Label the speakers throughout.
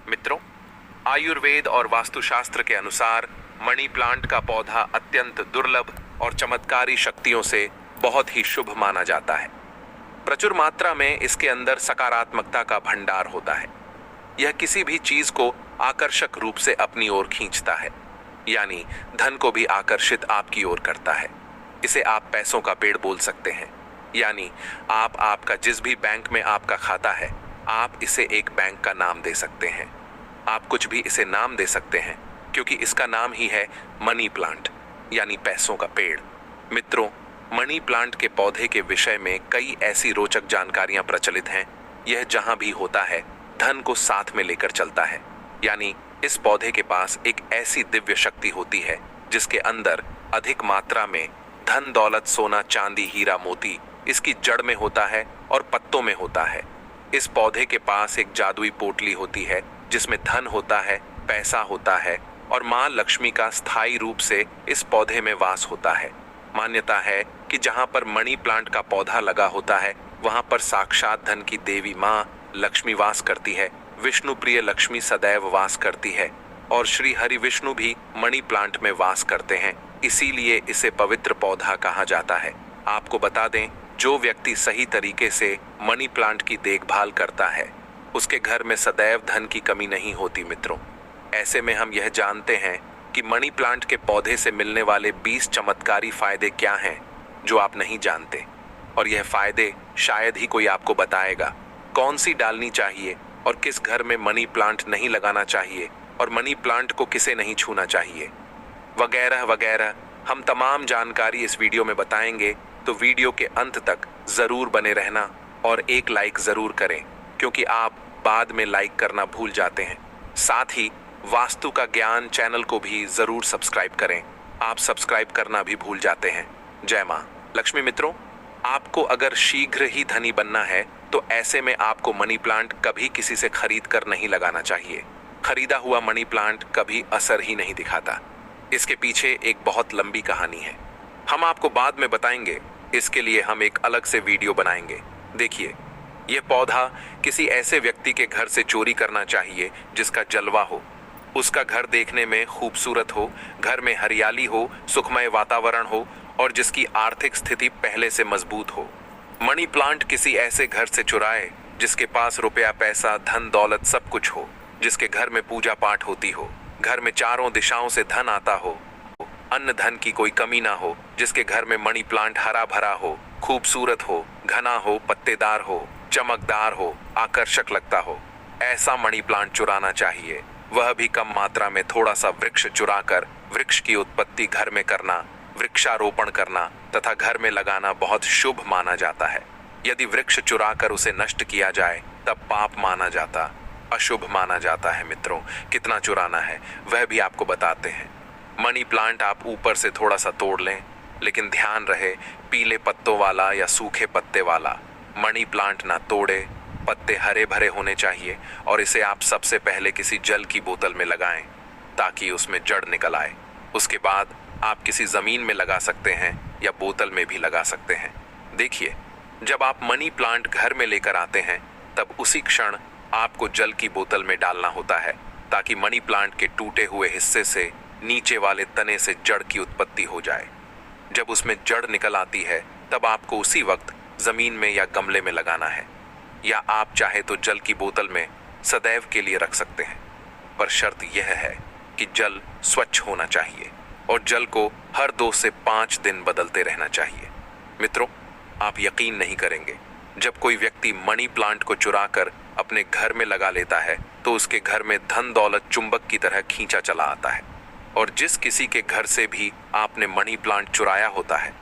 Speaker 1: मित्रों, आयुर्वेद और वास्तुशास्त्र के अनुसार मनी प्लांट का पौधा अत्यंत दुर्लभ और चमत्कारी शक्तियों से बहुत ही शुभ माना जाता है। प्रचुर मात्रा में इसके अंदर सकारात्मकता का भंडार होता है। यह किसी भी चीज को आकर्षक रूप से अपनी ओर खींचता है, यानी धन को भी आकर्षित आपकी ओर करता है। इसे आप पैसों का पेड़ बोल सकते हैं, यानी आपका जिस भी बैंक में आपका खाता है, आप इसे एक बैंक का नाम दे सकते हैं। आप कुछ भी इसे नाम दे सकते हैं, क्योंकि इसका नाम ही है मनी प्लांट, यानी पैसों का पेड़। मित्रों, मनी प्लांट के पौधे के विषय में कई ऐसी रोचक जानकारियां प्रचलित हैं। यह जहां भी होता है, धन को साथ में लेकर चलता है, यानी इस पौधे के पास एक ऐसी दिव्य शक्ति होती है जिसके अंदर अधिक मात्रा में धन, दौलत, सोना, चांदी, हीरा, मोती इसकी जड़ में होता है और पत्तों में होता है। इस पौधे के पास एक जादुई पोटली होती है जिसमें धन होता है, पैसा होता है और मां लक्ष्मी का स्थायी रूप से इस पौधे में वास होता है। मान्यता है कि जहां पर मनी प्लांट का पौधा लगा होता है, वहां पर साक्षात धन की देवी मां लक्ष्मी वास करती है। विष्णु प्रिय लक्ष्मी सदैव वास करती है और श्री हरि विष्णु भी मनी प्लांट में वास करते हैं। इसीलिए इसे पवित्र पौधा कहा जाता है। आपको बता दें, जो व्यक्ति सही तरीके से मनी प्लांट की देखभाल करता है, उसके घर में सदैव धन की कमी नहीं होती। मित्रों, ऐसे में हम यह जानते हैं कि मनी प्लांट के पौधे से मिलने वाले 20 चमत्कारी फायदे क्या हैं जो आप नहीं जानते, और यह फायदे शायद ही कोई आपको बताएगा। कौन सी डालनी चाहिए और किस घर में मनी प्लांट नहीं लगाना चाहिए और मनी प्लांट को किसे नहीं छूना चाहिए, वगैरह वगैरह हम तमाम जानकारी इस वीडियो में बताएंगे। तो वीडियो के अंत तक जरूर बने रहना और एक लाइक जरूर करें, क्योंकि आप बाद में लाइक करना भूल जाते हैं। साथ ही वास्तु का ज्ञान चैनल को भी जरूर सब्सक्राइब करें, आप सब्सक्राइब करना भी भूल जाते हैं। जय मां लक्ष्मी। मित्रों, आपको अगर शीघ्र ही धनी बनना है तो ऐसे में आपको मनी प्लांट कभी किसी से खरीद कर नहीं लगाना चाहिए। खरीदा हुआ मनी प्लांट कभी असर ही नहीं दिखाता। इसके पीछे एक बहुत लंबी कहानी है, हम आपको बाद में बताएंगे। इसके लिए हम एक अलग से वीडियो बनाएंगे। देखिए, यह पौधा किसी ऐसे व्यक्ति के घर से चोरी करना चाहिए जिसका जलवा हो, उसका घर देखने में खूबसूरत हो, घर में हरियाली हो, सुखमय वातावरण हो और जिसकी आर्थिक स्थिति पहले से मजबूत हो। मनी प्लांट किसी ऐसे घर से चुराए जिसके पास रुपया, पैसा, धन, दौलत सब कुछ हो, जिसके घर में पूजा पाठ होती हो, घर में चारों दिशाओं से धन आता हो, अन्न धन की कोई कमी ना हो, जिसके घर में मनी प्लांट हरा भरा हो, खूबसूरत हो, घना हो, पत्तेदार हो, चमकदार हो, आकर्षक लगता हो। ऐसा मनी प्लांट चुराना चाहिए, वह भी कम मात्रा में। थोड़ा सा वृक्ष चुराकर वृक्ष की उत्पत्ति घर में करना, वृक्षारोपण करना तथा घर में लगाना बहुत शुभ माना जाता है। यदि वृक्ष चुराकर उसे नष्ट किया जाए तब पाप माना जाता, अशुभ माना जाता है। मित्रों, कितना चुराना है वह भी आपको बताते हैं। मनी प्लांट आप ऊपर से थोड़ा सा तोड़ लें, लेकिन ध्यान रहे पीले पत्तों वाला या सूखे पत्ते वाला मनी प्लांट ना तोड़े। पत्ते हरे भरे होने चाहिए और इसे आप सबसे पहले किसी जल की बोतल में लगाएं ताकि उसमें जड़ निकल आए। उसके बाद आप किसी जमीन में लगा सकते हैं या बोतल में भी लगा सकते हैं। देखिए, जब आप मनी प्लांट घर में लेकर आते हैं तब उसी क्षण आपको जल की बोतल में डालना होता है ताकि मनी प्लांट के टूटे हुए हिस्से से नीचे वाले तने से जड़ की उत्पत्ति हो जाए। जब उसमें जड़ निकल आती है तब आपको उसी वक्त जमीन में या गमले में लगाना है, या आप चाहे तो जल की बोतल में सदैव के लिए रख सकते हैं। पर शर्त यह है कि जल स्वच्छ होना चाहिए और जल को हर 2 से 5 दिन बदलते रहना चाहिए। मित्रों, आप यकीन नहीं करेंगे, जब कोई व्यक्ति मनी प्लांट को चुराकर अपने घर में लगा लेता है तो उसके घर में धन दौलत चुंबक की तरह खींचा चला आता है। और जिस किसी के घर से भी आपने मनी प्लांट चुराया होता है,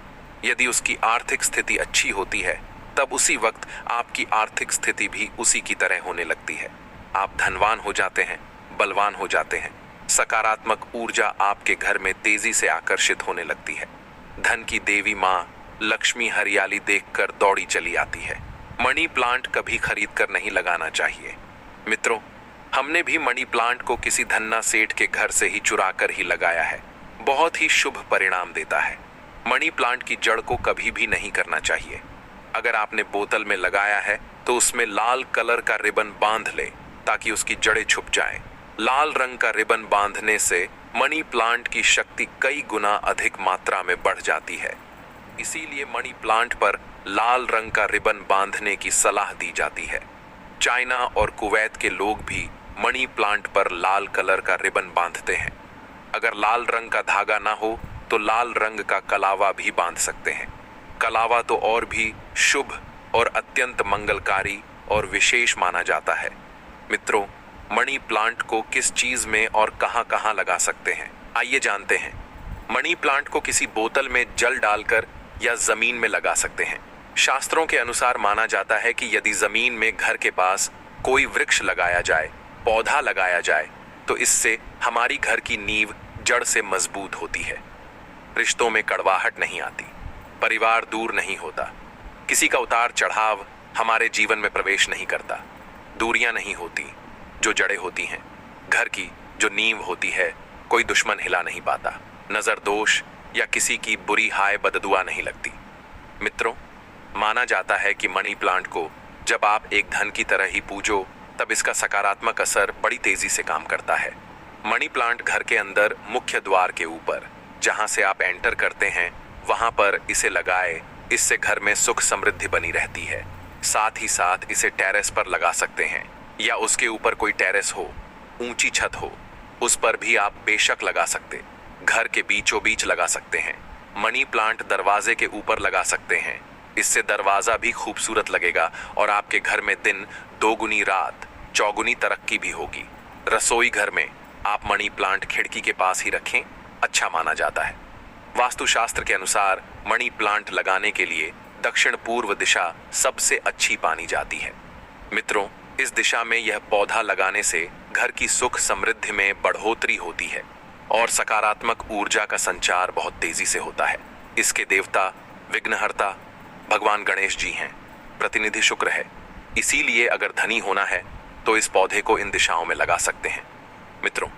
Speaker 1: यदि उसकी आर्थिक स्थिति अच्छी होती है तब उसी वक्त आपकी आर्थिक स्थिति भी उसी की तरह होने लगती है। आप धनवान हो जाते हैं, बलवान हो जाते हैं, सकारात्मक ऊर्जा आपके घर में तेजी से आकर्षित होने लगती है। धन की देवी मां लक्ष्मी हरियाली देखकर दौड़ी चली आती है। मनी प्लांट कभी खरीद कर नहीं लगाना चाहिए। मित्रों, हमने भी मनी प्लांट को किसी धन्ना सेठ के घर से ही चुरा कर ही लगाया है। बहुत ही शुभ परिणाम देता है। मनी प्लांट की जड़ को कभी भी नहीं करना चाहिए। अगर आपने बोतल में लगाया है तो उसमें लाल कलर का रिबन बांध ले ताकि उसकी जड़ें छुप जाएं। लाल रंग का रिबन बांधने से मनी प्लांट की शक्ति कई गुना अधिक मात्रा में बढ़ जाती है। इसीलिए मनी प्लांट पर लाल रंग का रिबन बांधने की सलाह दी जाती है। चाइना और कुवैत के लोग भी मनी प्लांट पर लाल कलर का रिबन बांधते हैं। अगर लाल रंग का धागा ना हो तो लाल रंग का कलावा भी बांध सकते हैं। कलावा तो और भी शुभ और अत्यंत मंगलकारी और विशेष माना जाता है। मित्रों, मनी प्लांट को किस चीज में और कहां-कहां लगा सकते हैं, आइए जानते हैं। मनी प्लांट को किसी बोतल में जल डालकर या जमीन में लगा सकते हैं। शास्त्रों के अनुसार माना जाता है कि यदि जमीन में घर के पास कोई वृक्ष लगाया जाए, पौधा लगाया जाए, तो इससे हमारी घर की नींव जड़ से मजबूत होती है। रिश्तों में कड़वाहट नहीं आती, परिवार दूर नहीं होता, किसी का उतार चढ़ाव हमारे जीवन में प्रवेश नहीं करता, दूरियां नहीं होती। जो जड़ें होती हैं, घर की जो नींव होती है, कोई दुश्मन हिला नहीं पाता, नजर दोष या किसी की बुरी हाय बददुआ नहीं लगती। मित्रों, माना जाता है कि मनी प्लांट को जब आप एक धन की तरह ही पूजो, तब इसका सकारात्मक असर बड़ी तेजी से काम करता है। मनी प्लांट घर के अंदर मुख्य द्वार के ऊपर, जहां से आप एंटर करते हैं, वहां पर इसे लगाए। इससे घर में सुख समृद्धि बनी रहती है। साथ ही साथ इसे टेरेस पर लगा सकते हैं या उसके ऊपर कोई टेरेस हो, ऊंची छत हो, उस पर भी आप बेशक लगा सकते। घर के बीचों बीच लगा सकते हैं। मनी प्लांट दरवाजे के ऊपर लगा सकते हैं। इससे दरवाजा भी खूबसूरत लगेगा और आपके घर में दिन दोगुनी रात चौगुनी तरक्की भी होगी। रसोई घर में आप मनी प्लांट खिड़की के पास ही रखें, अच्छा माना जाता है। वास्तुशास्त्र के अनुसार मनी प्लांट लगाने के लिए दक्षिण पूर्व दिशा सबसे अच्छी मानी जाती है। मित्रों, इस दिशा में यह पौधा लगाने से घर की सुख समृद्धि में बढ़ोतरी होती है और सकारात्मक ऊर्जा का संचार बहुत तेजी से होता है। इसके देवता विघ्नहर्ता भगवान गणेश जी हैं, प्रतिनिधि शुक्र है। इसीलिए अगर धनी होना है तो इस पौधे को इन दिशाओं में लगा सकते हैं। मित्रों,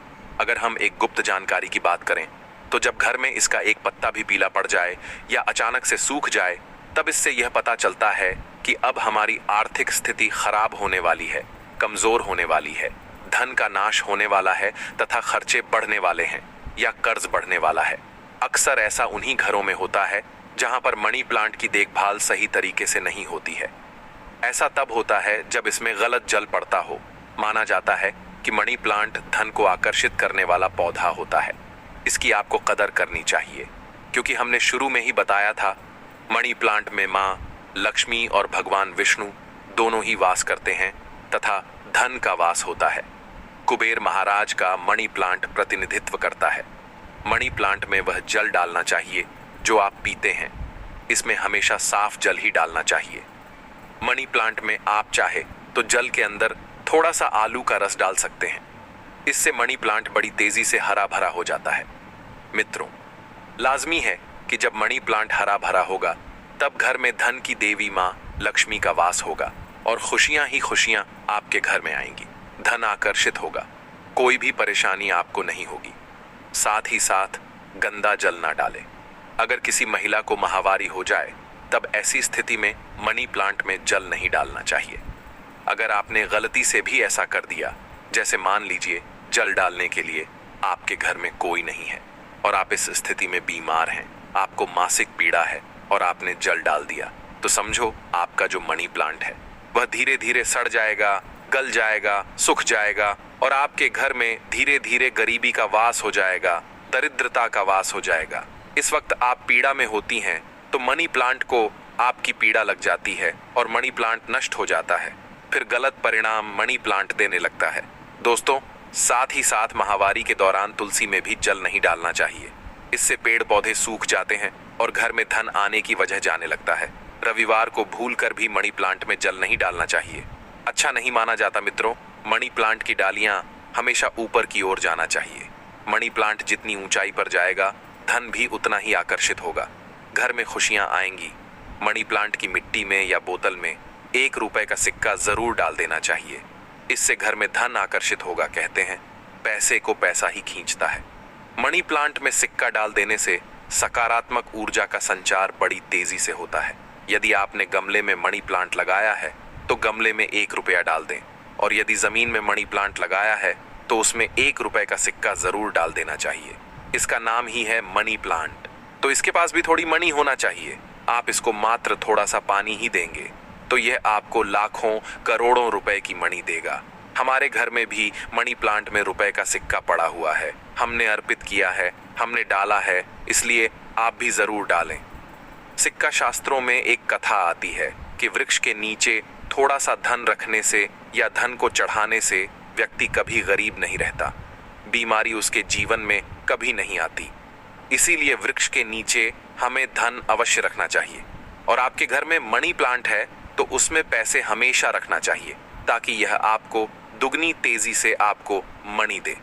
Speaker 1: अगर हम एक गुप्त जानकारी की बात करें तो जब घर में इसका एक पत्ता भी पीला पड़ जाए या अचानक से सूख जाए, तब इससे यह पता चलता है कि अब हमारी आर्थिक स्थिति खराब होने वाली है, कमजोर होने वाली है, धन का नाश होने वाला है तथा खर्चे बढ़ने वाले हैं या कर्ज बढ़ने वाला है। अक्सर ऐसा उन्हीं घरों में होता है जहां पर मनी प्लांट की देखभाल सही तरीके से नहीं होती है। ऐसा तब होता है जब इसमें गलत जल पड़ता हो। माना जाता है कि मनी प्लांट धन को आकर्षित करने वाला पौधा होता है। इसकी आपको कदर करनी चाहिए, क्योंकि हमने शुरू में ही बताया था, मनी प्लांट में माँ लक्ष्मी और भगवान विष्णु दोनों ही वास करते हैं तथा धन का वास होता है। कुबेर महाराज का मनी प्लांट प्रतिनिधित्व करता है। मनी प्लांट में वह जल डालना चाहिए जो आप पीते हैं। इसमें हमेशा साफ जल ही डालना चाहिए। मनी प्लांट में आप चाहे तो जल के अंदर थोड़ा सा आलू का रस डाल सकते हैं। इससे मनी प्लांट बड़ी तेजी से हरा भरा हो जाता है। मित्रों, लाजमी है कि जब मनी प्लांट हरा भरा होगा तब घर में धन की देवी माँ लक्ष्मी का वास होगा और खुशियां ही खुशियां आपके घर में आएंगी। धन आकर्षित होगा, कोई भी परेशानी आपको नहीं होगी। साथ ही साथ गंदा जल ना डालें। अगर किसी महिला को माहवारी हो जाए तब ऐसी स्थिति में मनी प्लांट में जल नहीं डालना चाहिए। अगर आपने गलती से भी ऐसा कर दिया, जैसे मान लीजिए जल डालने के लिए आपके घर में कोई नहीं है और आप इस स्थिति में बीमार हैं, आपको मासिक पीड़ा है और आपने जल डाल दिया, तो समझो आपका जो मनी प्लांट है वह धीरे धीरे सड़ जाएगा, गल जाएगा, सूख जाएगा और आपके घर में धीरे धीरे गरीबी का वास हो जाएगा, दरिद्रता का वास हो जाएगा। इस वक्त आप पीड़ा में होती हैं तो मनी प्लांट को आपकी पीड़ा लग जाती है और मनी प्लांट नष्ट हो जाता है। फिर गलत परिणाम मनी प्लांट देने लगता है। दोस्तों, साथ ही साथ माहवारी के दौरान तुलसी में भी जल नहीं डालना चाहिए। इससे पेड़ पौधे सूख जाते हैं और घर में धन आने की वजह जाने लगता है। रविवार को भूलकर भी मनी प्लांट में जल नहीं डालना चाहिए, अच्छा नहीं माना जाता। मित्रों, मनी प्लांट की डालियां हमेशा ऊपर की ओर जाना चाहिए। मनी प्लांट जितनी ऊंचाई पर जाएगा, धन भी उतना ही आकर्षित होगा, घर में खुशियां आएंगी। मनी प्लांट की मिट्टी में या बोतल में 1 रुपए का सिक्का जरूर डाल देना चाहिए। इससे घर में धन आकर्षित होगा। कहते हैं पैसे को पैसा ही खींचता है। मनी प्लांट में सिक्का डाल देने से सकारात्मक ऊर्जा का संचार बड़ी तेजी से होता है। यदि आपने गमले में मनी प्लांट लगाया है तो गमले में 1 रुपया डाल दें और यदि जमीन में मनी प्लांट लगाया है तो उसमें 1 रुपए का सिक्का जरूर डाल देना चाहिए। इसका नाम ही है मनी प्लांट, तो इसके पास भी थोड़ी मनी होना चाहिए। आप इसको मात्र थोड़ा सा पानी ही देंगे तो यह आपको लाखों करोड़ों रुपए की मनी देगा। हमारे घर में भी मनी प्लांट में रुपए का सिक्का पड़ा हुआ है, हमने अर्पित किया है, हमने डाला है, इसलिए आप भी जरूर डालें। सिक्का शास्त्रों में एक कथा आती है कि वृक्ष के नीचे थोड़ा सा धन रखने से या धन को चढ़ाने से व्यक्ति कभी गरीब नहीं रहता, बीमारी उसके जीवन में कभी नहीं आती। इसीलिए वृक्ष के नीचे हमें धन अवश्य रखना चाहिए। और आपके घर में मनी प्लांट है तो उसमें पैसे हमेशा रखना चाहिए ताकि यह आपको दुगनी तेजी से आपको मनी दे,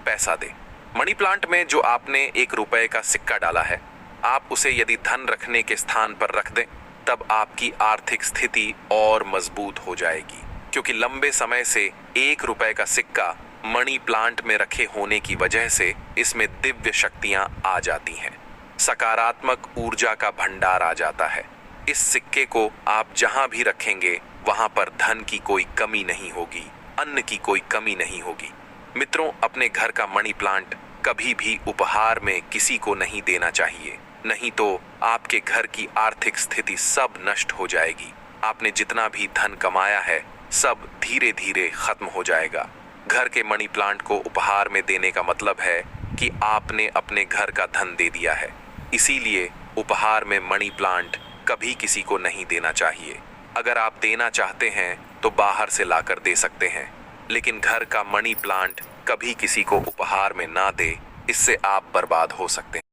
Speaker 1: पैसा दे। मनी प्लांट में जो आपने 1 रुपए का सिक्का डाला है, आप उसे यदि धन रखने के स्थान पर रख दें तब आपकी आर्थिक स्थिति और मजबूत हो जाएगी, क्योंकि लंबे समय से 1 रुपए का सिक्का मनी प्लांट में रखे होने की वजह से इसमें दिव्य शक्तियां आ जाती हैं, सकारात्मक ऊर्जा का भंडार आ जाता है। इस सिक्के को आप जहां भी रखेंगे वहां पर धन की कोई कमी नहीं होगी, अन्न की कोई कमी नहीं होगी। मित्रों, अपने घर का मनी प्लांट कभी भी उपहार में किसी को नहीं देना चाहिए, नहीं तो आपके घर की आर्थिक स्थिति सब नष्ट हो जाएगी। आपने जितना भी धन कमाया है सब धीरे धीरे खत्म हो जाएगा। घर के मनी प्लांट को उपहार में देने का मतलब है कि आपने अपने घर का धन दे दिया है। इसीलिए उपहार में मनी प्लांट कभी किसी को नहीं देना चाहिए। अगर आप देना चाहते हैं तो बाहर से लाकर दे सकते हैं, लेकिन घर का मनी प्लांट कभी किसी को उपहार में ना दे, इससे आप बर्बाद हो सकते हैं।